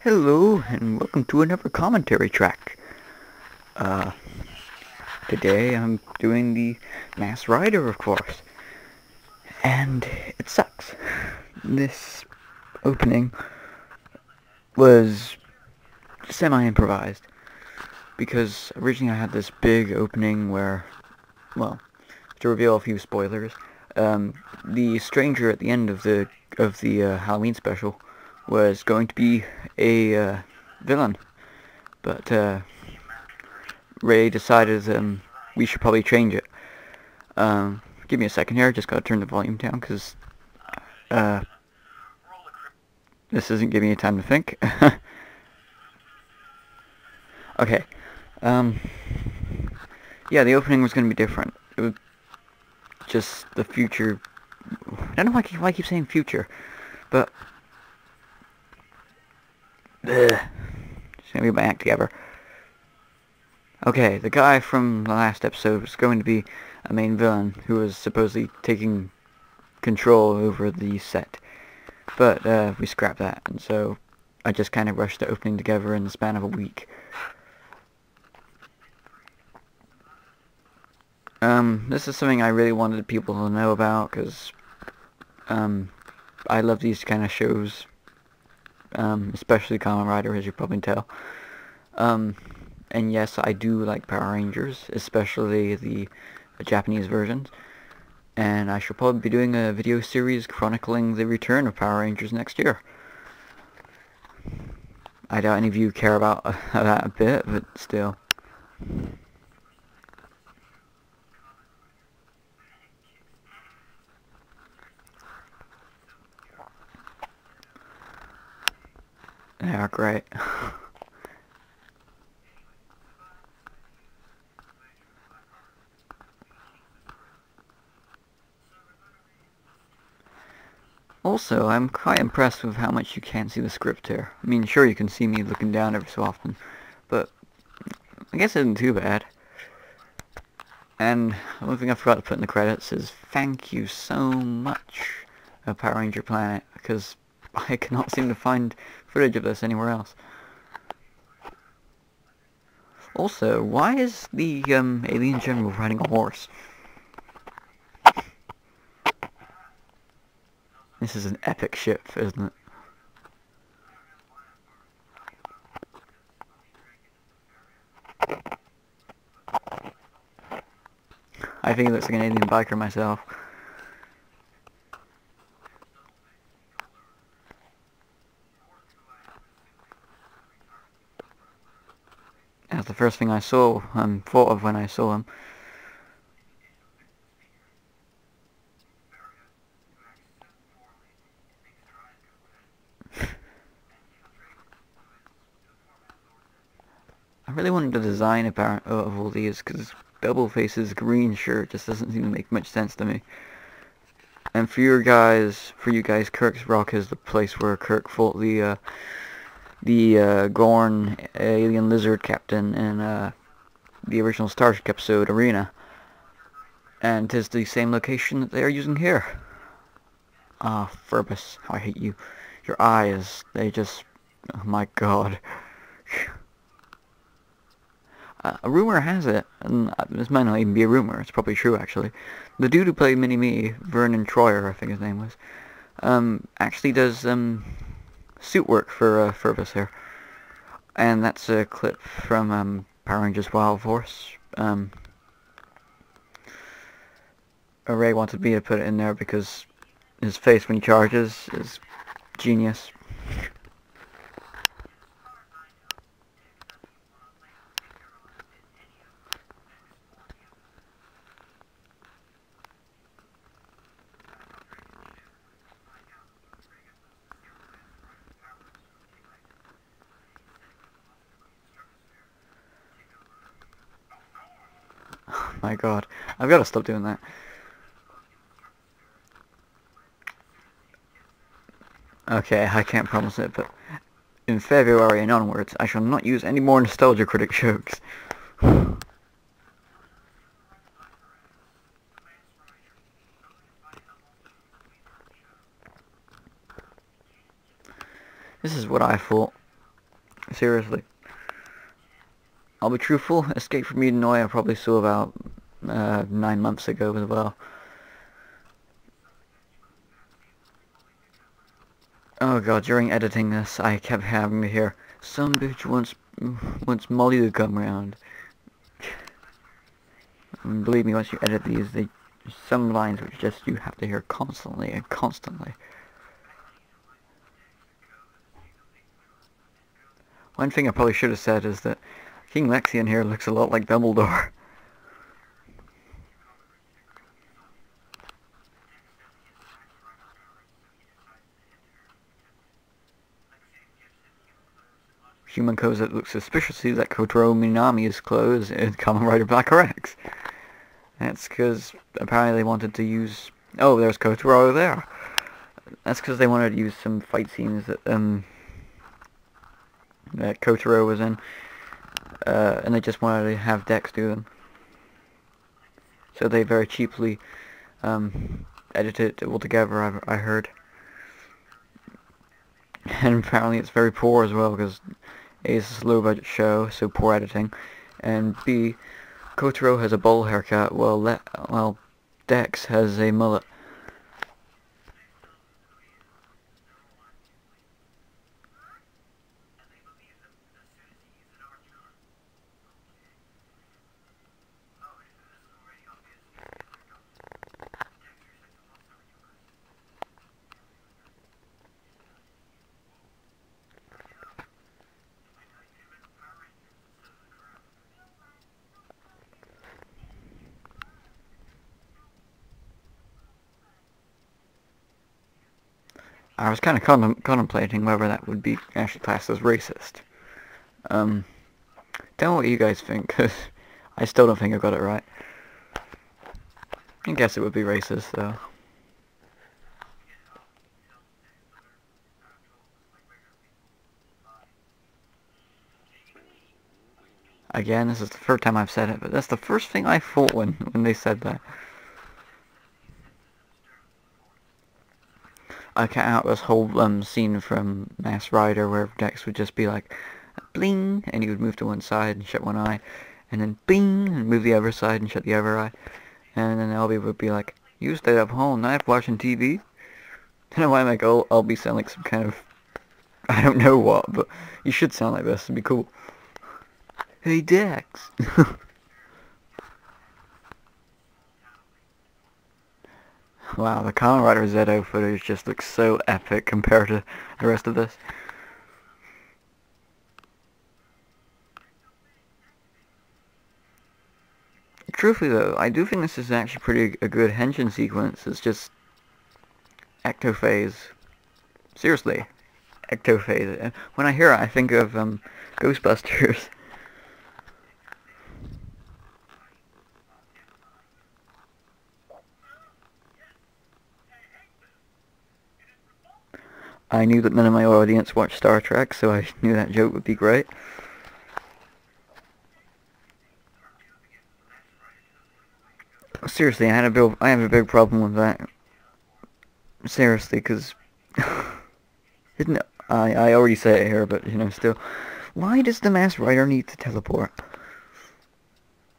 Hello, and welcome to another commentary track. Uh, Today I'm doing the Mass Rider, of course. And it sucks. This opening was semi-improvised. Because originally I had this big opening where, well, to reveal a few spoilers, the stranger at the end of the Halloween special was going to be a villain. But Ray decided we should probably change it. Give me a second here. Just gotta turn the volume down because uh, this isn't giving me time to think. Okay. Um, yeah, the opening was gonna be different. It was just the future. I don't know why I keep saying future, but just gonna get my act together. Okay, the guy from the last episode was going to be a main villain who was supposedly taking control over the set. But we scrapped that, and so I just kind of rushed the opening together in the span of a week. This is something I really wanted people to know about, because I love these kind of shows, especially Kamen Rider, as you probably tell. And yes, I do like Power Rangers, especially the Japanese versions. And I shall probably be doing a video series chronicling the return of Power Rangers next year. I doubt any of you care about that a bit, but still. Yeah, great. Also, I'm quite impressed with how much you can't see the script here. I mean, sure, you can see me looking down every so often, but I guess it isn't too bad. And one thing I forgot to put in the credits is thank you so much, Power Ranger Planet, because I cannot seem to find footage of this anywhere else. Also, why is the alien general riding a horse? This is an epic ship, isn't it? I think it looks like an alien biker myself. That's the first thing I saw, thought of when I saw him. I really wanted to design of all these, because Doubleface's green shirt just doesn't seem to make much sense to me. And for you guys, Kirk's Rock is the place where Kirk fought the Gorn alien lizard captain in the original Star Trek episode Arena. And 'tis the same location that they are using here. Ah, Furbus, how I hate you. Your eyes, they just... oh my god. A rumor has it, and this might not even be a rumor, it's probably true actually. The dude who played Mini-Me, Vernon Troyer, I think his name was, actually does suit work for Furbus here. And that's a clip from Power Rangers Wild Force. Ray wanted me to put it in there because his face when he charges is genius. Oh my god, I've got to stop doing that. Okay, I can't promise it, but in February and onwards, I shall not use any more Nostalgia Critic jokes. This is what I thought Seriously. I'll be truthful, Escape from Eden I probably saw about 9 months ago as well. Oh god, during editing this, I kept having to hear, some bitch wants Molly to come around. And believe me, once you edit these, some lines which just you have to hear constantly and constantly. One thing I probably should have said is that King Lexion here looks a lot like Dumbledore. Human codes that look suspiciously like Kotaro Minami's clothes in Kamen Rider Black RX. That's because apparently they wanted to use... Oh, there's Kotaro there. That's because they wanted to use some fight scenes that Kotaro was in. And they just wanted to have Dex do them. So they very cheaply edited it all together, I heard. And apparently it's very poor as well, because A, it's a low budget show, so poor editing. And B, Kotaro has a bowl haircut, while Dex has a mullet. I was kind of contemplating whether that would be actually classed as racist. Tell me what you guys think, because I still don't think I got it right. I guess it would be racist, though. Again, this is the third time I've said it, but that's the first thing I thought when they said that. I cut out this whole scene from Mass Rider where Dex would just be like, bling, and he would move to one side and shut one eye, and then bing, and move the other side and shut the other eye, and then Albie would be like, you stayed up all night watching TV? I don't know why I'm like, I'll be sound like some kind of, I don't know what, but you should sound like this, it'd be cool. Hey Dex! Wow, the Kamen Rider Zedo footage just looks so epic compared to the rest of this. Truthfully though, I do think this is actually a good henshin sequence. It's just ectophase. Seriously, ectophase. When I hear it, I think of Ghostbusters. I knew that none of my audience watched Star Trek, so I knew that joke would be great. Seriously, I have a big problem with that. Seriously, because isn't it, I already say it here, but you know, still, why does the Masked Rider need to teleport?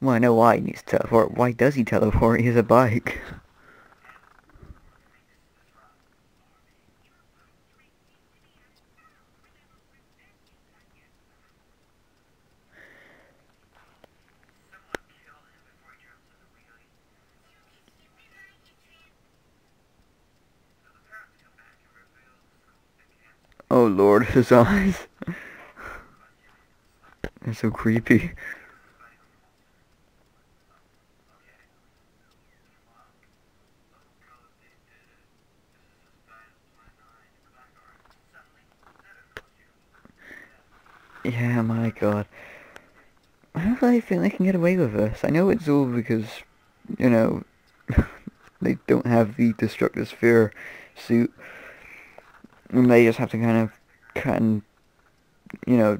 Well, I know why he needs to teleport. Why does he teleport? He has a bike. Oh lord, his eyes. They're so creepy. Yeah, my god. How do they think they can get away with this? I know it's all because, you know, they don't have the Destructive Sphere suit. And they just have to kind of cut and, you know,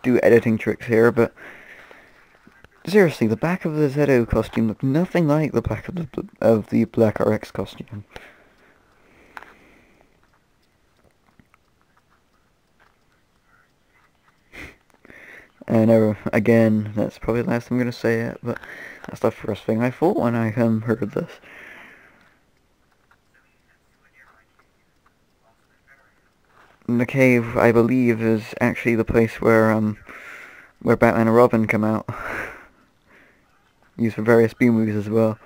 do editing tricks here, but seriously, the back of the Zedo costume looked nothing like the back of the Black RX costume. And again, that's probably the last I'm gonna say it, but that's the first thing I thought when I heard this. And the cave, I believe, is actually the place where Batman and Robin come out. Used for various B movies as well.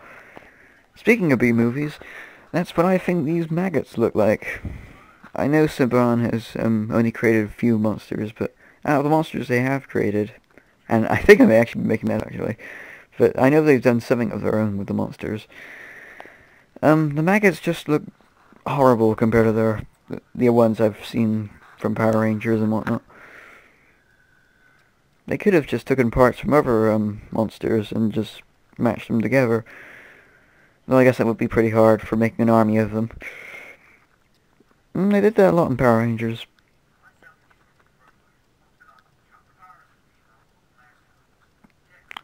Speaking of B movies, that's what I think these maggots look like. I know Saban has only created a few monsters, but out of the monsters they have created, and I think I may actually be making that actually, but I know they've done something of their own with the monsters. The maggots just look horrible compared to the ones I've seen from Power Rangers and whatnot. They could have just taken parts from other monsters and just matched them together. Well, I guess that would be pretty hard for making an army of them. They did that a lot in Power Rangers.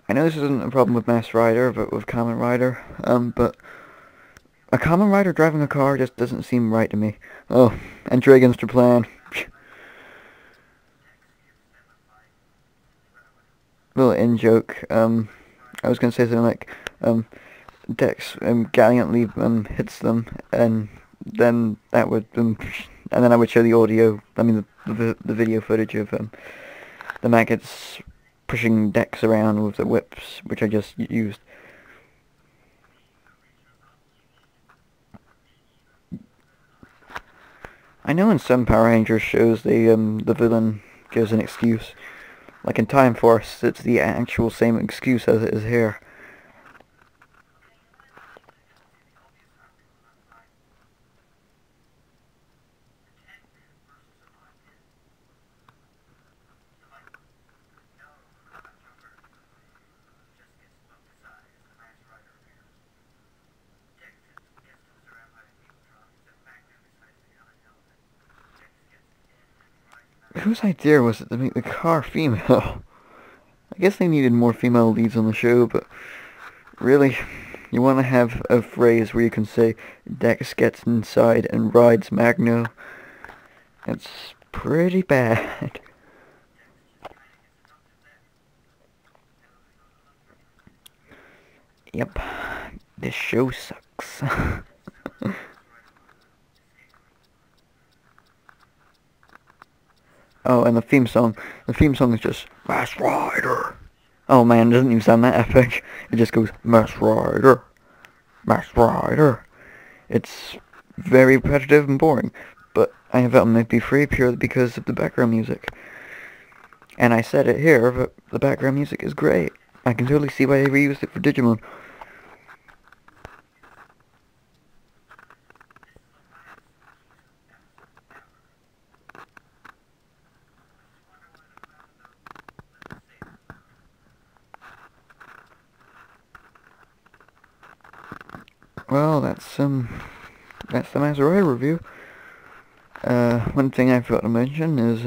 I know this isn't a problem with Masked Rider, but with Kamen Rider. But a Kamen Rider driving a car just doesn't seem right to me. Oh, enter against your plan. Little in-joke. I was gonna say something like, Dex gallantly hits them, and then that would and then I would show the audio. I mean the video footage of the maggots pushing Dex around with the whips, which I just used. I know in some Power Rangers shows the villain gives an excuse. Like in Time Force, it's the actual same excuse as it is here. Whose idea was it to make the car female? I guess they needed more female leads on the show, but really, you want to have a phrase where you can say, Dex gets inside and rides Magno. It's pretty bad. Yep, this show sucks. Oh, and the theme song. The theme song is just Masked Rider. Oh man, it doesn't even sound that epic. It just goes Masked Rider, Masked Rider. It's very repetitive and boring, but I have it on MP3 purely because of the background music. And I said it here, but the background music is great. I can totally see why they reused it for Digimon. Well, that's the Masked Rider review. One thing I forgot to mention is,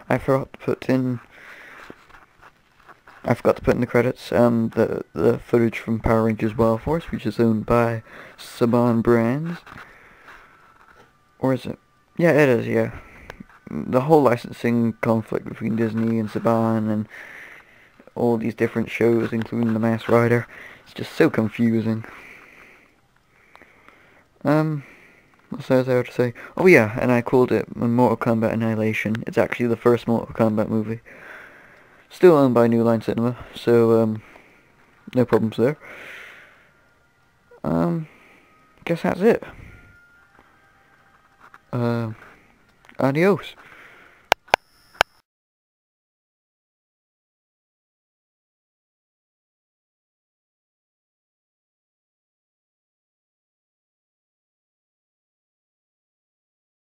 I forgot to put in the credits, the footage from Power Rangers Wild Force, which is owned by Saban Brands. Or is it? Yeah, it is, yeah. The whole licensing conflict between Disney and Saban and all these different shows, including The Masked Rider, it's just so confusing. What else I have to say? Oh yeah, and I called it Mortal Kombat Annihilation. It's actually the first Mortal Kombat movie. Still owned by New Line Cinema, so, no problems there. Guess that's it. Adios.